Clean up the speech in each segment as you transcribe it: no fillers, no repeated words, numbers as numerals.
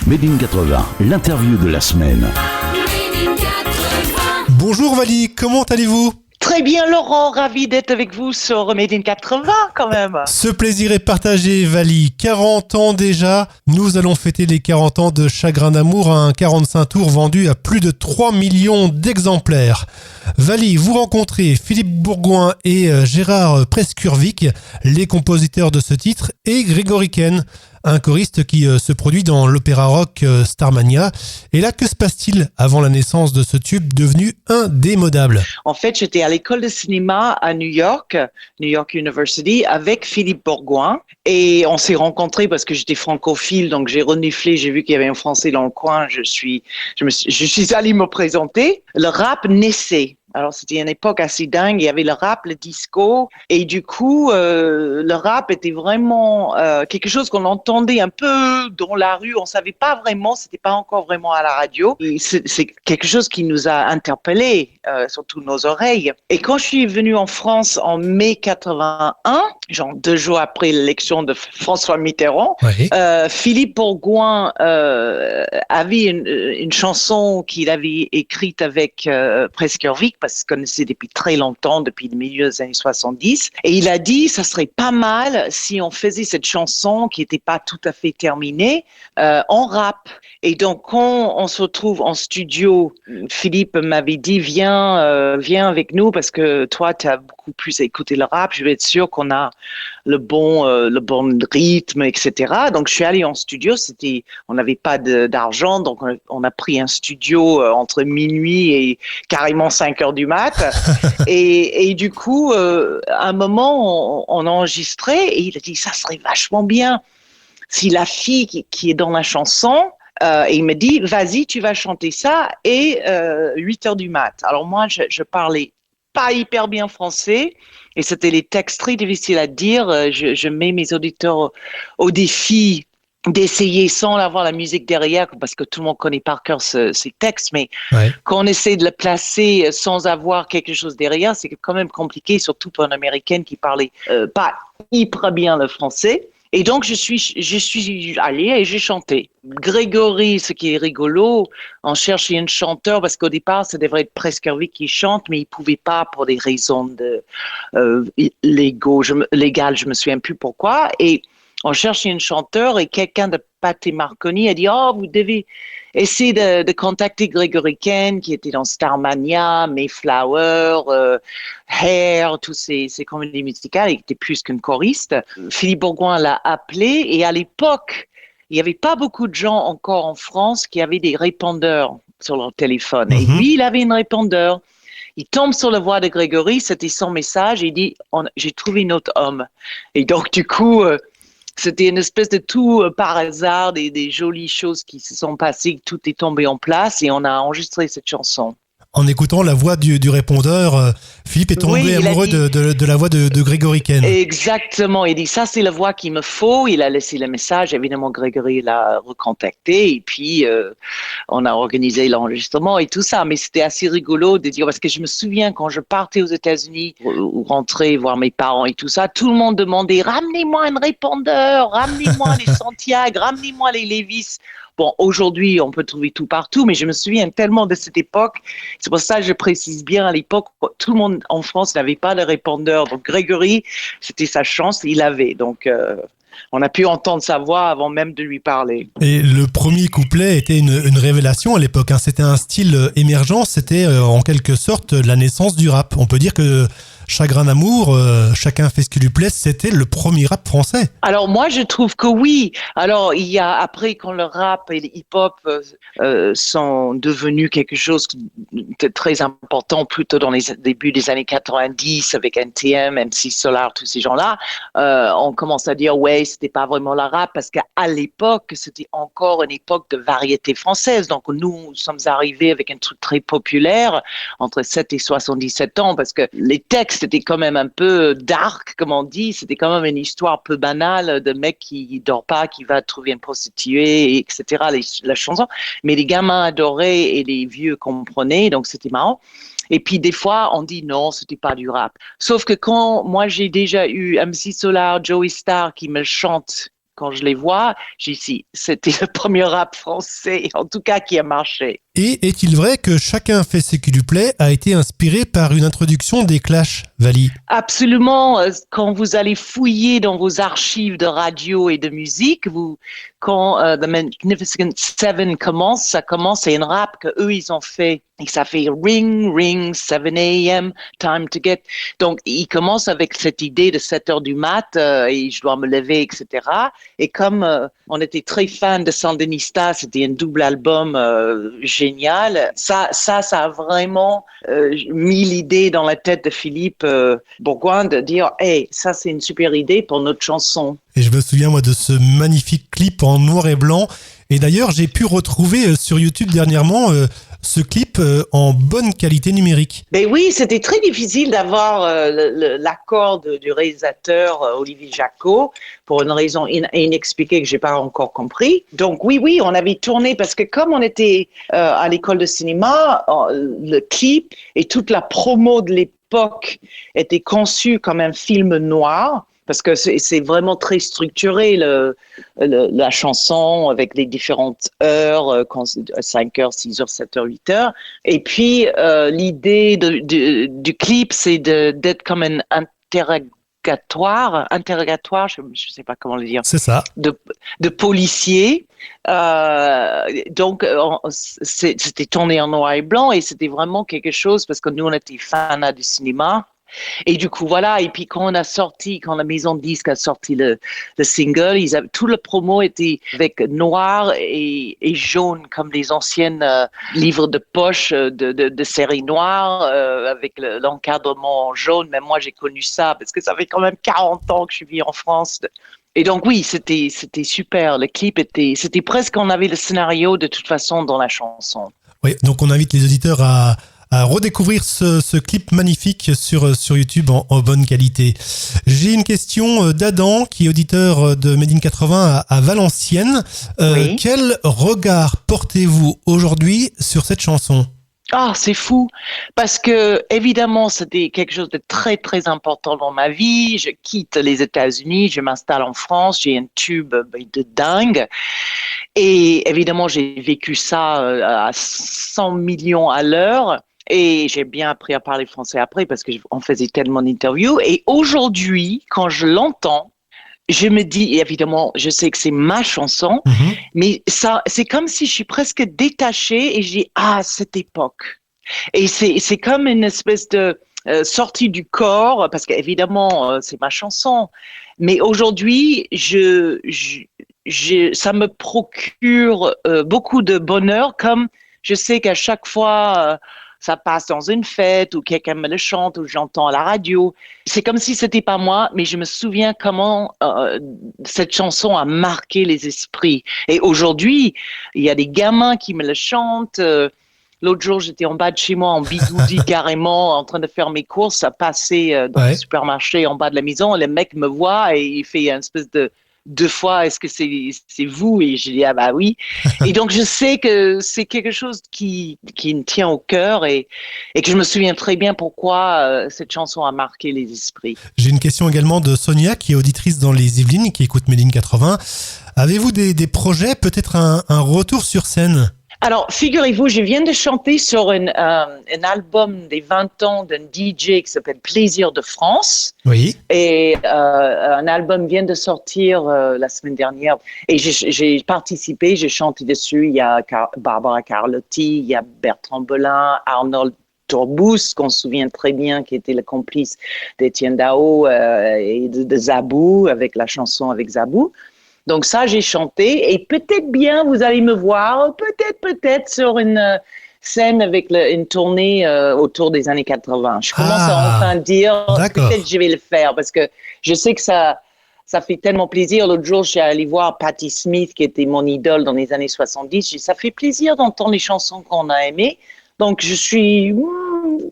Made in 80, l'interview de la semaine. Bonjour Vali, comment allez-vous ? Très bien Laurent, ravi d'être avec vous sur Made in 80 quand même. Ce plaisir est partagé Vali, 40 ans déjà, nous allons fêter les 40 ans de Chagrin d'amour, un 45 tours vendu à plus de 3 millions d'exemplaires. Vali, vous rencontrez Philippe Bourgoin et Gérard Preskurvic, les compositeurs de ce titre, et Grégory Ken, un choriste qui se produit dans l'opéra rock Starmania. Et là, que se passe-t-il avant la naissance de ce tube devenu indémodable ? En fait, j'étais à l'école de cinéma à New York University, avec Philippe Bourgoin. Et on s'est rencontrés parce que j'étais francophile, donc j'ai reniflé, j'ai vu qu'il y avait un Français dans le coin. Je suis allée me présenter. Le rap naissait. Alors, c'était une époque assez dingue. Il y avait le rap, le disco. Et du coup, le rap était vraiment quelque chose qu'on entendait un peu dans la rue. On savait pas vraiment, c'était pas encore vraiment à la radio. Et c'est quelque chose qui nous a interpellés, surtout nos oreilles. Et quand je suis venue en France en mai 81, genre 2 jours après l'élection de François Mitterrand, Oui. Philippe Bourgoin avait une chanson qu'il avait écrite avec Preskurvic, parce qu'il connaissait depuis très longtemps, depuis le milieu des années 70. Et il a dit, ça serait pas mal si on faisait cette chanson qui n'était pas tout à fait terminée en rap. Et donc, quand on se retrouve en studio, Philippe m'avait dit, viens avec nous parce que toi, tu as beaucoup plus écouté le rap. Je vais être sûr qu'on a le bon rythme, etc. Donc, je suis allée en studio. On n'avait pas d'argent, donc on a pris un studio entre minuit et carrément 5 heures du mat. et du coup, à un moment, on a enregistré et il a dit, ça serait vachement bien si la fille qui est dans la chanson, et il me dit, vas-y, tu vas chanter ça, et 8 heures du mat. Alors moi, je parlais pas hyper bien français, et c'était les textes très difficiles à dire. Je mets mes auditeurs au défi d'essayer sans avoir la musique derrière, parce que tout le monde connaît par cœur ces textes, mais Ouais. quand on essaie de le placer sans avoir quelque chose derrière, c'est quand même compliqué, surtout pour une Américaine qui parlait pas hyper bien le français. Et donc, je suis allée et j'ai chanté. Grégory, ce qui est rigolo, on cherchait un chanteur parce qu'au départ, ça devrait être Preskurvic qui chante, mais il pouvait pas pour des raisons légales, je me souviens plus pourquoi. Et on cherchait un chanteur et quelqu'un de Pathé Marconi a dit, oh, vous devez essayer de contacter Grégory Ken, qui était dans Starmania, Mayflower, Hair, tous ces comédies musicales, il était plus qu'un choriste. Philippe Bourgoin l'a appelé et à l'époque, il n'y avait pas beaucoup de gens encore en France qui avaient des répondeurs sur leur téléphone. Et lui, il avait un répondeur. Il tombe sur la voix de Grégory, c'était son message, et il dit, j'ai trouvé notre homme. Et donc, du coup, c'était une espèce de tout par hasard, des jolies choses qui se sont passées, tout est tombé en place et on a enregistré cette chanson. En écoutant la voix du répondeur, Philippe est tombé Oui, amoureux de la voix de Grégory Ken. Exactement, il dit ça c'est la voix qu'il me faut, il a laissé le message, évidemment Grégory l'a recontacté et puis on a organisé l'enregistrement et tout ça, mais c'était assez rigolo de dire, parce que je me souviens quand je partais aux États-Unis ou rentrais voir mes parents et tout ça, tout le monde demandait ramenez-moi un répondeur, ramenez-moi les Santiago, ramenez-moi les Levis. Bon, aujourd'hui, on peut trouver tout partout, mais je me souviens tellement de cette époque. C'est pour ça que je précise bien, à l'époque, tout le monde en France n'avait pas de répondeur. Donc, Grégory, c'était sa chance, il avait. Donc, on a pu entendre sa voix avant même de lui parler. Et le premier couplet était une révélation à l'époque. C'était un style émergent, c'était en quelque sorte la naissance du rap. On peut dire que Chagrin d'amour, chacun fait ce qui lui plaît, c'était le premier rap français. Alors moi, je trouve que oui. Alors il y a après quand le rap et le hip-hop sont devenus quelque chose de très important, plutôt dans les débuts des années 90 avec NTM, MC Solar, tous ces gens-là, on commence à dire ouais, c'était pas vraiment le rap parce qu'à l'époque c'était encore une époque de variété française. Donc nous sommes arrivés avec un truc très populaire entre 7 et 77 ans parce que les textes c'était quand même un peu dark, comme on dit. C'était quand même une histoire peu banale de mec qui dort pas, qui va trouver une prostituée, etc. La chanson. Mais les gamins adoraient et les vieux comprenaient, donc c'était marrant. Et puis des fois, on dit non, c'était pas du rap. Sauf que quand moi j'ai déjà eu MC Solar, Joey Starr qui me chante quand je les vois, j'ai dit, c'était le premier rap français, en tout cas, qui a marché. Et est-il vrai que Chacun fait ce qui lui plaît a été inspiré par une introduction des Clash, Vali? Absolument. Quand vous allez fouiller dans vos archives de radio et de musique, quand The Magnificent Seven commence, ça commence, c'est une rap que eux ils ont fait. Et ça fait ring, ring, 7 a.m., time to get. Donc, ils commencent avec cette idée de 7 heures du mat, et je dois me lever, etc. Et comme on était très fans de Sandinista, c'était un double album génial. Ça a vraiment mis l'idée dans la tête de Philippe Bourgoin de dire, hey, ça c'est une super idée pour notre chanson. Et je me souviens, moi, de ce magnifique clip en noir et blanc. Et d'ailleurs, j'ai pu retrouver sur YouTube dernièrement ce clip en bonne qualité numérique. Ben oui, c'était très difficile d'avoir l'accord du réalisateur Olivier Jacquot pour une raison inexpliquée que j'ai pas encore compris. Donc oui, on avait tourné parce que comme on était à l'école de cinéma, le clip et toute la promo de l'époque était conçue comme un film noir. Parce que c'est vraiment très structuré, la chanson, avec les différentes heures, 5 heures, 6 heures, 7 heures, 8 heures. Et puis, l'idée du clip, c'est d'être comme un interrogatoire, je ne sais pas comment le dire. C'est ça. De policier. Donc, c'était tourné en noir et blanc et c'était vraiment quelque chose, parce que nous, on était fans du cinéma. Et du coup, voilà. Et puis, quand la maison de disques a sorti le single, tout le promo était avec noir et jaune, comme les anciennes livres de poche de série noire, avec l'encadrement en jaune. Même moi, j'ai connu ça parce que ça fait quand même 40 ans que je vis en France. Et donc, oui, c'était super. Le clip c'était presque, on avait le scénario de toute façon dans la chanson. Oui, donc on invite les auditeurs à redécouvrir ce clip magnifique sur YouTube en bonne qualité. J'ai une question d'Adam, qui est auditeur de Made in 80 à Valenciennes. Oui. Quel regard portez-vous aujourd'hui sur cette chanson ? Ah, c'est fou, parce que évidemment, c'était quelque chose de très, très important dans ma vie. Je quitte les États-Unis, je m'installe en France, j'ai un tube de dingue. Et évidemment, j'ai vécu ça à 100 millions à l'heure. Et j'ai bien appris à parler français après parce qu'on faisait tellement d'interviews. Et aujourd'hui, quand je l'entends, je me dis, évidemment, je sais que c'est ma chanson, mais ça, c'est comme si je suis presque détachée et je dis, cette époque. Et c'est comme une espèce de sortie du corps, parce qu'évidemment, c'est ma chanson. Mais aujourd'hui, ça me procure beaucoup de bonheur, comme je sais qu'à chaque fois, ça passe dans une fête ou quelqu'un me le chante ou j'entends à la radio. C'est comme si c'était pas moi, mais je me souviens comment cette chanson a marqué les esprits. Et aujourd'hui, il y a des gamins qui me le chantent. L'autre jour, j'étais en bas de chez moi, en bigoudi carrément, en train de faire mes courses, à passer dans le supermarché en bas de la maison. Le mec me voit et il fait une espèce de 2 fois, est-ce que c'est vous? Et je dis, oui. Et donc, je sais que c'est quelque chose qui me tient au cœur et que je me souviens très bien pourquoi cette chanson a marqué les esprits. J'ai une question également de Sonia, qui est auditrice dans les Yvelines, qui écoute Made in 80. Avez-vous des projets, peut-être un retour sur scène ? Alors, figurez-vous, je viens de chanter sur un album des 20 ans d'un DJ qui s'appelle Plaisir de France. Oui. Et un album vient de sortir la semaine dernière. Et j'ai participé, j'ai chanté dessus. Il y a Barbara Carlotti, il y a Bertrand Belin, Arnold Tourbous, qu'on se souvient très bien, qui était le complice d'Étienne Dao et de Zabou, avec la chanson avec Zabou. Donc ça, j'ai chanté et peut-être bien, vous allez me voir, peut-être sur une scène avec une tournée autour des années 80. Je commence à enfin dire, peut-être je vais le faire parce que je sais que ça fait tellement plaisir. L'autre jour, je suis allée voir Patti Smith, qui était mon idole dans les années 70. Ça fait plaisir d'entendre les chansons qu'on a aimées. Donc, je suis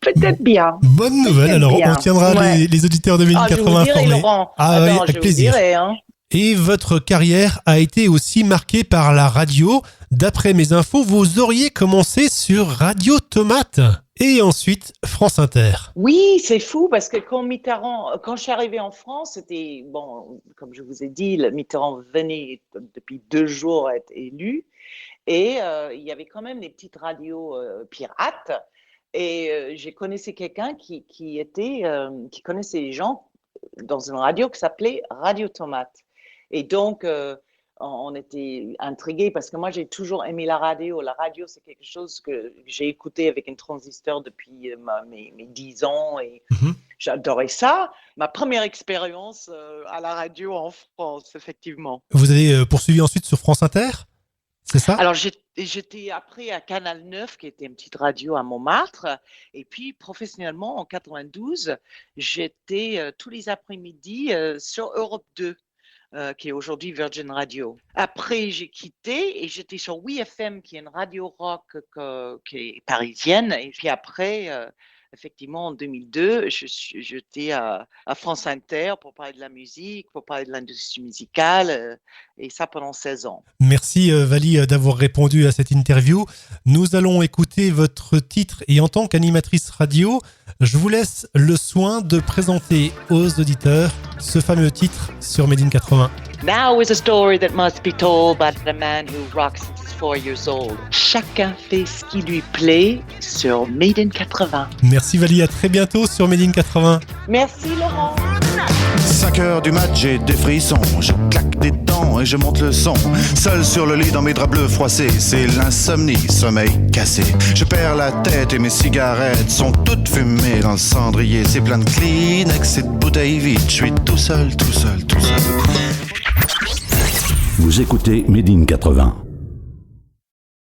peut-être bien. Bonne nouvelle. Alors, on tiendra les auditeurs de Made in 80 informés. Laurent. Oui, avec plaisir. Vous dirai, hein. Et votre carrière a été aussi marquée par la radio. D'après mes infos, vous auriez commencé sur Radio Tomate. et ensuite France Inter. Oui, c'est fou parce que quand je suis arrivée en France, c'était, bon, comme je vous ai dit, le Mitterrand venait depuis 2 jours être élu et il y avait quand même des petites radios pirates et j'ai connaissé quelqu'un qui connaissait les gens dans une radio qui s'appelait Radio Tomate. Et donc, on était intrigués parce que moi, j'ai toujours aimé la radio. La radio, c'est quelque chose que j'ai écouté avec un transistor depuis mes 10 ans et j'adorais ça. Ma première expérience à la radio en France, effectivement. Vous avez poursuivi ensuite sur France Inter, c'est ça? Alors, j'étais après à Canal 9, qui était une petite radio à Montmartre. Et puis, professionnellement, en 92, j'étais tous les après-midi sur Europe 2. Qui est aujourd'hui Virgin Radio. Après, j'ai quitté et j'étais sur WeFM, qui est une radio rock qui est parisienne. Et puis après, effectivement, en 2002, j'étais à France Inter pour parler de la musique, pour parler de l'industrie musicale, et ça pendant 16 ans. Merci Vali d'avoir répondu à cette interview. Nous allons écouter votre titre et en tant qu'animatrice radio, je vous laisse le soin de présenter aux auditeurs ce fameux titre sur Made in 80. Now is a story that must be told by the man who rocks since he's 4 years old. Chacun fait ce qui lui plaît sur Made in 80. Merci Vali, à très bientôt sur Made in 80. Merci Laurent. 5 heures du mat, j'ai des frissons, je claque des dents et je monte le son. Seul sur le lit dans mes draps bleus froissés, c'est l'insomnie, sommeil cassé. Je perds la tête et mes cigarettes sont toutes fumées dans le cendrier. C'est plein de Kleenex et de bouteilles vides, je suis tout seul. Vous écoutez Made in 80.